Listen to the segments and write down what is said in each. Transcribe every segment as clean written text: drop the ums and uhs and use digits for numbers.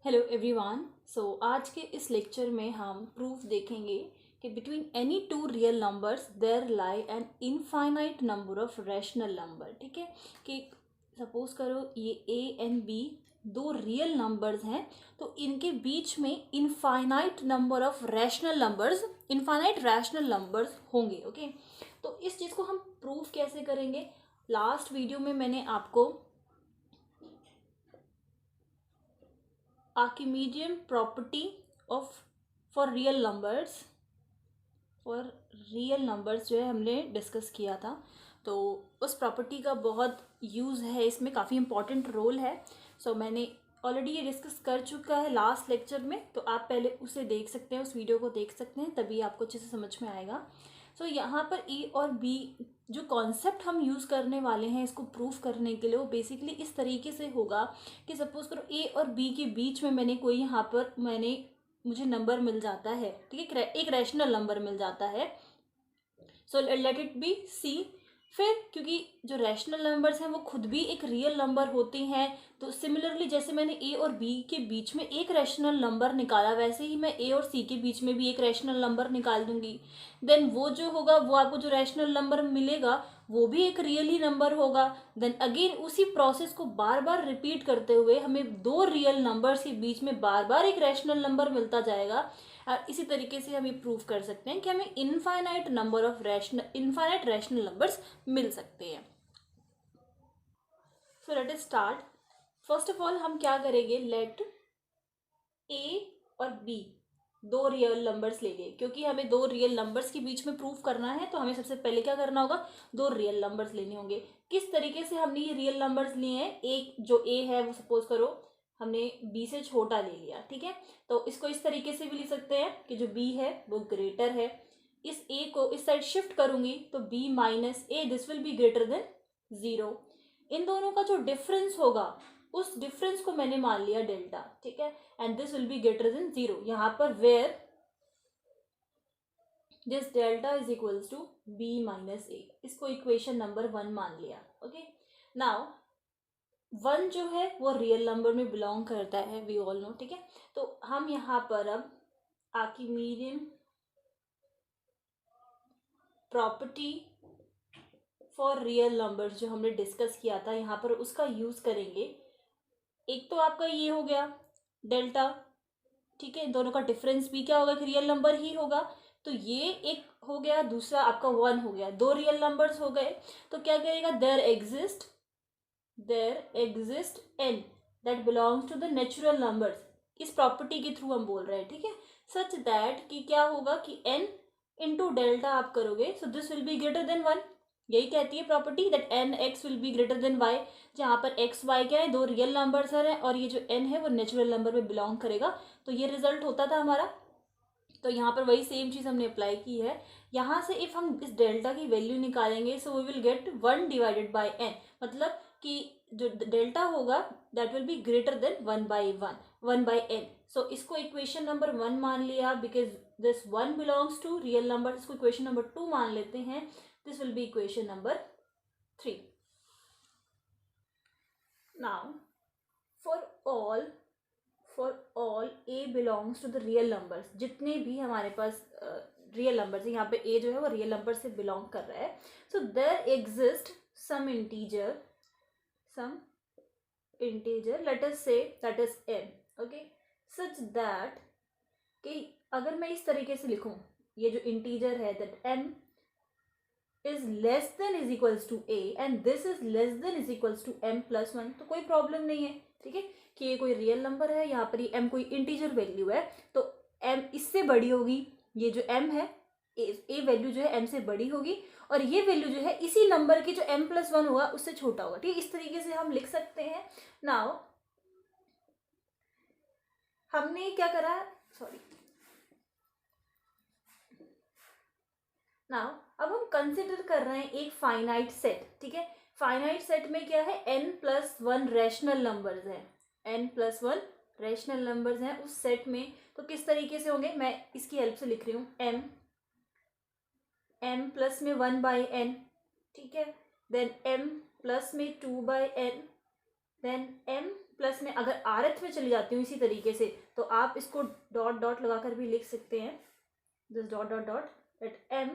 Hello everyone. आज के इस लेक्चर में हम प्रूफ देखेंगे कि between any two real numbers there lie an infinite number of rational number. ठीक है कि सपोज करो ये ए एंड बी दो रियल नंबर्स हैं, तो इनके बीच में infinite number of rational numbers, infinite rational numbers होंगे। ओके, तो इस चीज़ को हम प्रूफ कैसे करेंगे? लास्ट वीडियो में मैंने आपको Archimedean property of for real numbers जो है हमने डिस्कस किया था। तो उस प्रॉपर्टी का बहुत यूज़ है, इसमें काफ़ी इम्पॉर्टेंट रोल है। मैंने ऑलरेडी ये डिस्कस कर चुका है लास्ट लेक्चर में, तो आप पहले उसे देख सकते हैं, उस वीडियो को देख सकते हैं, तभी आपको अच्छे से समझ में आएगा। यहाँ पर ए और बी जो कॉन्सेप्ट हम यूज़ करने वाले हैं इसको प्रूफ करने के लिए, वो बेसिकली इस तरीके से होगा कि सपोज करो ए और बी के बीच में मुझे नंबर मिल जाता है। ठीक है, एक रैशनल नंबर मिल जाता है। Let it be C. फिर क्योंकि जो रैशनल नंबर्स हैं वो खुद भी एक रियल नंबर होते हैं, तो सिमिलरली जैसे मैंने ए और बी के बीच में एक रैशनल नंबर निकाला, वैसे ही मैं ए और सी के बीच में भी एक रैशनल नंबर निकाल दूंगी। देन वो जो होगा, वो आपको जो रैशनल नंबर मिलेगा वो भी एक रियल ही नंबर होगा। देन अगेन उसी प्रोसेस को बार बार रिपीट करते हुए हमें दो रियल नंबर्स के बीच में बार बार एक रैशनल नंबर मिलता जाएगा। और इसी तरीके से हम ये प्रूव कर सकते हैं कि हमें इनफाइनाइट रैशनल नंबर्स मिल सकते हैं। Let us start. First of all हम क्या करेंगे, लेट ए और बी दो रियल नंबर्स लेंगे, क्योंकि हमें दो रियल नंबर्स के बीच में प्रूफ करना है, तो हमें सबसे पहले क्या करना होगा, दो रियल नंबर्स लेने होंगे। किस तरीके से हमने ये रियल नंबर्स लिए हैं? एक जो ए है वो सपोज करो हमने बी से छोटा ले लिया। ठीक है, तो इसको इस तरीके से भी लिख सकते हैं कि जो बी है वो ग्रेटर है। इस ए को इस साइड शिफ्ट करूंगी तो B minus A, this will be greater than 0। इन दोनों का जो डिफरेंस होगा उस डिफरेंस को मैंने मान लिया डेल्टा। ठीक है, and this will be greater than 0। यहाँ पर where this delta is equals to be minus a, इसको इक्वेशन नंबर 1 मान लिया। ओके, नाउ 1 जो है वो रियल नंबर में बिलोंग करता है, वी ऑल नो। ठीक है, तो हम यहाँ पर अब Archimedean property for real numbers जो हमने डिस्कस किया था यहाँ पर उसका यूज करेंगे। एक तो आपका ये हो गया डेल्टा। ठीक है, दोनों का डिफरेंस भी क्या होगा, कि रियल नंबर ही होगा, तो ये एक हो गया। दूसरा आपका 1 हो गया, दो रियल नंबर्स हो गए। तो क्या करेगा, there exist N that belongs to the natural numbers. इस प्रॉपर्टी के थ्रू हम बोल रहे हैं। ठीक है, सच दैट कि क्या होगा कि एन इंटू डेल्टा आप करोगे, so this will be greater than 1। यही कहती है property that N X will be greater than Y, जहाँ पर एक्स वाई क्या है, दो रियल नंबर्स है, और ये जो एन है वो नेचुरल नंबर में बिलोंग करेगा। तो ये रिजल्ट होता था हमारा। तो यहाँ पर वही सेम चीज़ हमने अप्लाई की है। यहाँ से इफ हम इस डेल्टा की वैल्यू निकालेंगे, so we will get 1 divided by n, मतलब कि जो डेल्टा होगा that will be greater than 1 by n. So इसको इक्वेशन नंबर 1 मान लिया, because this 1 belongs to real number. इसको इक्वेशन नंबर 2 मान लेते हैं, this will be equation number 3। Now for all a belongs to the real numbers, जितने भी हमारे पास रियल नंबर्स है, यहाँ पे ए जो है वो रियल नंबर से बिलोंग कर रहा है। So there exist some integer let us say that is m। Okay, such that कि अगर मैं इस तरीके से लिखूं, ये जो इंटीजर है that m is less than is equals to a and this is less than is equals to m plus 1, तो कोई प्रॉब्लम नहीं है। ठीक है, कि ये कोई रियल नंबर है, यहाँ पर ये m कोई इंटीजर वैल्यू है, तो m इससे बड़ी होगी। ये जो m है, a वैल्यू जो है m से बड़ी होगी, और ये वैल्यू जो है इसी नंबर की जो m प्लस 1 होगा उससे छोटा होगा। ठीक है, इस तरीके से हम लिख सकते हैं। नाउ हमने क्या करा, सॉरी, नाउ अब हम कंसिडर कर रहे हैं एक फाइनाइट सेट। ठीक है, फाइनाइट सेट में क्या है, n+1 रैशनल नंबर्स हैं, n+1 रैशनल नंबर्स हैं उस सेट में। तो किस तरीके से होंगे, मैं इसकी हेल्प से लिख रही हूँ, m प्लस में 1 बाई n। ठीक है, देन m प्लस में 2 by n, then m plus में अगर rth में चली जाती हूँ इसी तरीके से, तो आप इसको डॉट डॉट लगाकर भी लिख सकते हैं, this dot dot dot at m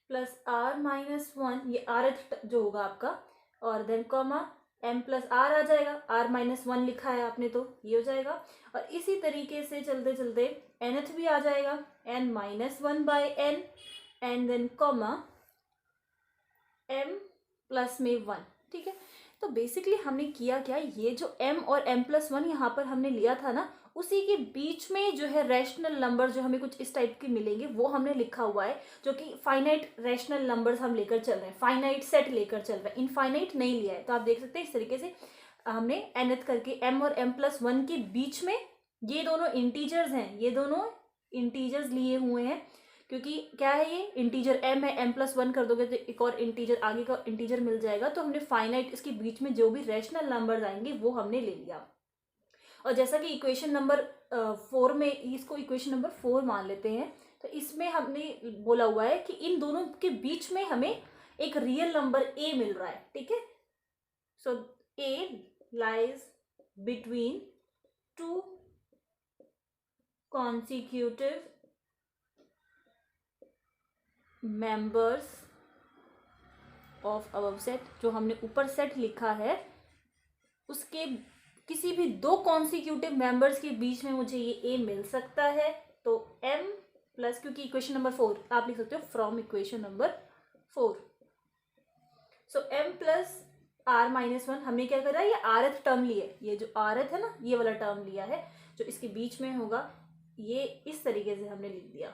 plus r minus 1, ये rth जो होगा आपका, और then comma m plus r आ जाएगा, r माइनस 1 लिखा है आपने तो ये हो जाएगा। और इसी तरीके से चलते चलते nth भी आ जाएगा, n minus 1 by n and then comma m plus में 1। ठीक है, तो बेसिकली हमने किया क्या, ये जो m और m प्लस 1 यहाँ पर हमने लिया था ना, उसी के बीच में जो है रैशनल नंबर जो हमें कुछ इस टाइप के मिलेंगे वो हमने लिखा हुआ है, जो कि फाइनाइट रैशनल नंबर्स हम लेकर चल रहे हैं, फाइनाइट सेट लेकर चल रहे हैं, इनफाइनाइट नहीं लिया है। तो आप देख सकते हैं इस तरीके से हमने nth करके m और m प्लस 1 के बीच में ये दोनों इंटीजर्स हैं, ये दोनों इंटीजर्स लिए हुए हैं, क्योंकि क्या है ये इंटीजर m है, m प्लस 1 कर दोगे तो एक और इंटीजर आगे का इंटीजर मिल जाएगा। तो हमने फाइनाइट इसके बीच में जो भी रैशनल नंबर्स आएंगे वो हमने ले लिया। और जैसा कि इक्वेशन नंबर 4 में, इसको इक्वेशन नंबर 4 मान लेते हैं, तो इसमें हमने बोला हुआ है कि इन दोनों के बीच में हमें एक रियल नंबर a मिल रहा है। ठीक है, सो a lies between two consecutive members of above set, जो हमने ऊपर सेट लिखा है उसके किसी भी दो कॉन्सिक्यूटिव मेंबर्स के बीच में मुझे ये a मिल सकता है। तो m प्लस, क्योंकि इक्वेशन नंबर 4 आप लिख सकते हो from equation number 4, so m plus r minus 1, हमने क्या करा, ये rth टर्म लिया है, ये जो rth है ना ये वाला टर्म लिया है जो इसके बीच में होगा, ये इस तरीके से हमने लिख दिया।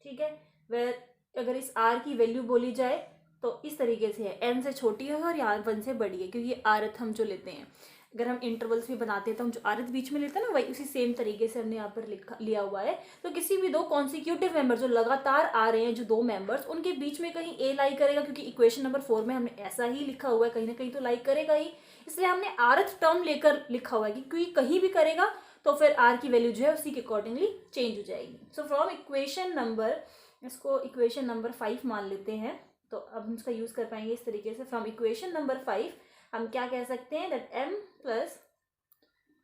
ठीक है, वह अगर इस r की वैल्यू बोली जाए तो इस तरीके से है, n से छोटी है और यहाँ 1 से बड़ी है, क्योंकि rth हम जो लेते हैं, अगर हम इंटरवल्स भी बनाते हैं तो हम जो rth बीच में लेते हैं ना, वही उसी सेम तरीके से हमने यहाँ पर लिया हुआ है। तो किसी भी दो कॉन्सिक्यूटिव मेंबर जो लगातार आ रहे हैं, जो दो मेंबर्स, उनके बीच में कहीं a लाई करेगा, क्योंकि इक्वेशन नंबर 4 में हमने ऐसा ही लिखा हुआ है, कहीं ना कहीं तो लाई करेगा ही, इसलिए हमने rth टर्म लेकर लिखा हुआ है, क्योंकि कहीं भी करेगा तो फिर r की वैल्यू जो है उसी के अकॉर्डिंगली चेंज हो जाएगी। सो फ्रॉम इक्वेशन नंबर, इसको इक्वेशन नंबर 5 मान लेते हैं, तो अब हम इसका यूज कर पाएंगे इस तरीके से। फ्रॉम इक्वेशन नंबर 5 हम क्या कह सकते हैं, that m plus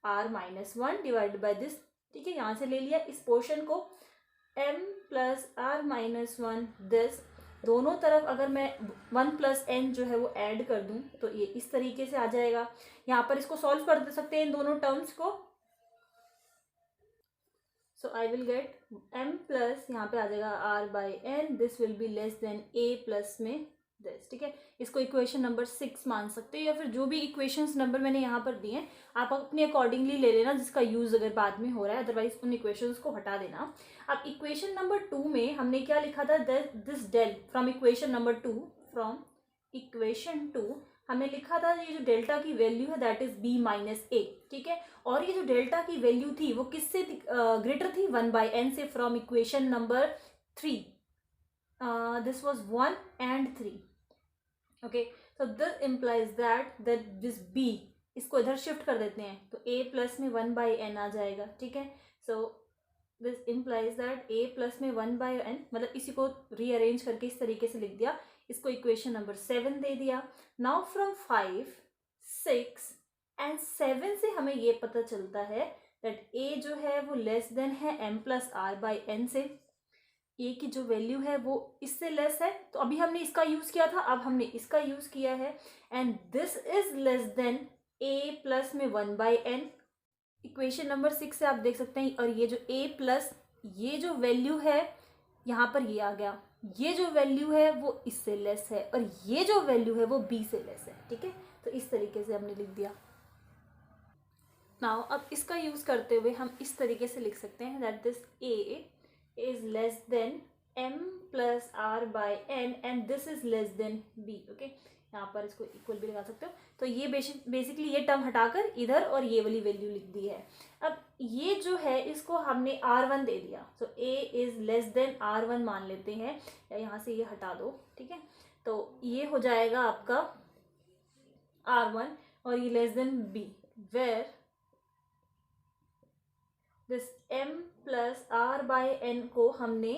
r minus 1 divided by this. ठीक है, यहाँ से ले लिया इस पोर्शन को, m plus r minus 1 this, दोनों तरफ अगर मैं 1 प्लस n जो है वो ऐड कर दूं तो ये इस तरीके से आ जाएगा। यहाँ पर इसको सॉल्व कर सकते हैं इन दोनों टर्म्स को, so I will get m plus, यहाँ पे आ जाएगा r by n, this will be less than a plus में दिस। ठीक है, इसको इक्वेशन नंबर 6 मान सकते हो, या फिर जो भी इक्वेशंस नंबर मैंने यहाँ पर दिए हैं आप अपने अकॉर्डिंगली ले लेना, जिसका यूज अगर बाद में हो रहा है, अदरवाइज उन इक्वेशंस को हटा देना। अब इक्वेशन नंबर 2 में हमने क्या लिखा था, दिस डेल, from equation number 2, from equation 2 हमने लिखा था ये जो डेल्टा की वैल्यू है दैट इज b माइनस ए। ठीक है, और ये जो डेल्टा की वैल्यू थी वो किससे ग्रेटर थी, 1 बाई n से, from equation number 3, this was 1 and 3। Okay, so this implies that this b, इसको इधर शिफ्ट कर देते हैं तो a प्लस में 1 बाई n आ जाएगा। ठीक है, so this implies that a plus में 1 बाई n, मतलब इसी को रीअरेंज करके इस तरीके से लिख दिया, इसको इक्वेशन नंबर 7 दे दिया। नाउ फ्रॉम 5, 6 एंड 7 से हमें ये पता चलता है दैट a जो है वो लेस देन है m plus r by n से, a की जो वैल्यू है वो इससे लेस है, तो अभी हमने इसका यूज किया था, अब हमने इसका यूज किया है, and this is less than a plus में 1 बाई n। इक्वेशन नंबर 6 से आप देख सकते हैं, और ये जो a प्लस, ये जो वैल्यू है यहाँ पर ये आ गया, ये जो वैल्यू है वो इससे लेस है, और ये जो वैल्यू है वो b से लेस है। ठीक है, तो इस तरीके से हमने लिख दिया। नाउ अब इसका यूज करते हुए हम इस तरीके से लिख सकते हैं that this a is less than m plus r by n and this is less than b। Okay, यहाँ पर इसको इक्वल भी लगा सकते हो। तो ये बेसिकली ये टर्म हटाकर इधर और ये वाली वैल्यू लिख दी है। अब ये जो है इसको हमने r1 दे दिया, सो a is less than r1 मान लेते हैं, या यहाँ से ये हटा दो। ठीक है, तो ये हो जाएगा आपका r1 और ये less than b, where this m plus r by n को हमने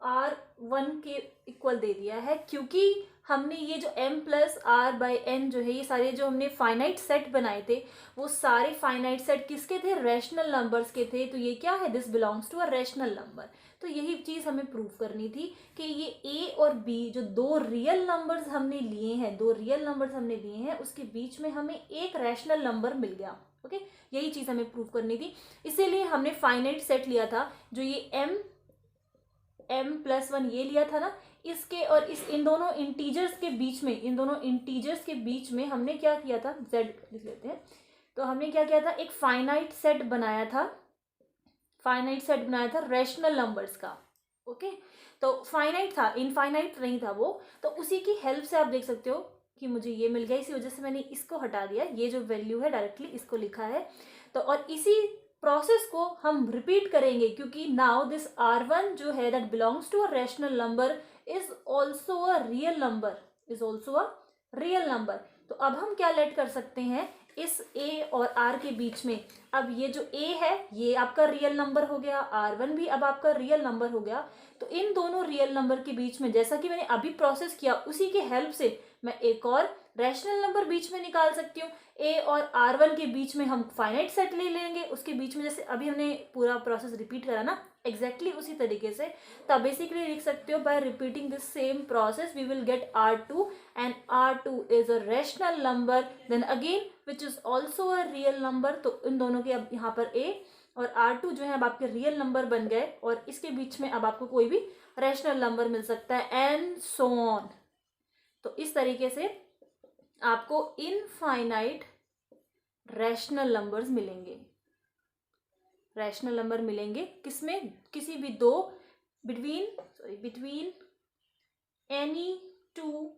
r1 के इक्वल दे दिया है, क्योंकि हमने ये जो m+r/n जो है, ये सारे जो हमने फाइनाइट सेट बनाए थे, वो सारे फाइनाइट सेट किसके थे? रैशनल नंबर्स के थे। तो ये क्या है? This belongs to a rational number. तो यही चीज़ हमें प्रूव करनी थी कि ये a और b जो दो रियल नंबर्स हमने लिए हैं, उसके बीच में हमें एक रैशनल नंबर मिल गया। ओके, यही चीज़ हमें प्रूव करनी थी। इसीलिए हमने फाइनाइट सेट लिया था, जो ये m+1 ये लिया था ना, इसके और इन दोनों इंटीजर्स के बीच में हमने क्या किया था? z लिख लेते हैं। तो हमने क्या किया था? एक फाइनाइट सेट बनाया था रैशनल नंबर्स का। ओके, तो फाइनाइट था, इनफाइनाइट नहीं था वो। तो उसी की हेल्प से आप देख सकते हो कि मुझे ये मिल गया, इसी वजह से मैंने इसको हटा दिया, ये जो वैल्यू है डायरेक्टली इसको लिखा है। तो और इसी प्रोसेस को हम रिपीट करेंगे, क्योंकि नाउ दिस r1 जो है that belongs to a rational number is also a real number. तो अब हम क्या लेट कर सकते हैं? इस a और r के बीच में, अब ये जो a है ये आपका रियल नंबर हो गया, r1 भी अब आपका रियल नंबर हो गया। तो इन दोनों रियल नंबर के बीच में, जैसा कि मैंने अभी प्रोसेस किया, उसी के हेल्प से मैं एक और रैशनल नंबर बीच में निकाल सकती हूँ। a और r1 के बीच में हम फाइनाइट सेट ले लेंगे, उसके बीच में जैसे अभी हमने पूरा प्रोसेस रिपीट करा ना, एग्जैक्टली उसी तरीके से। तो बेसिकली लिख सकते हो, by repeating this same process we will get r2 and r2 is a rational number then again which is also a real number. तो इन दोनों के अब यहाँ पर a और r2 जो है अब आपके रियल नंबर बन गए, और इसके बीच में अब आपको कोई भी रैशनल नंबर मिल सकता है, एंड सो ऑन। तो इस तरीके से आपको इनफाइनाइट रैशनल नंबर मिलेंगे किसमें? किसी भी दो between any two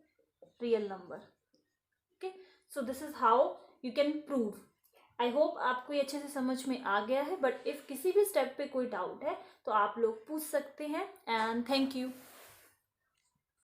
real number. Okay, so this is how you can prove. I hope आपको ये अच्छे से समझ में आ गया है, बट इफ किसी भी स्टेप पे कोई डाउट है तो आप लोग पूछ सकते हैं। And thank you.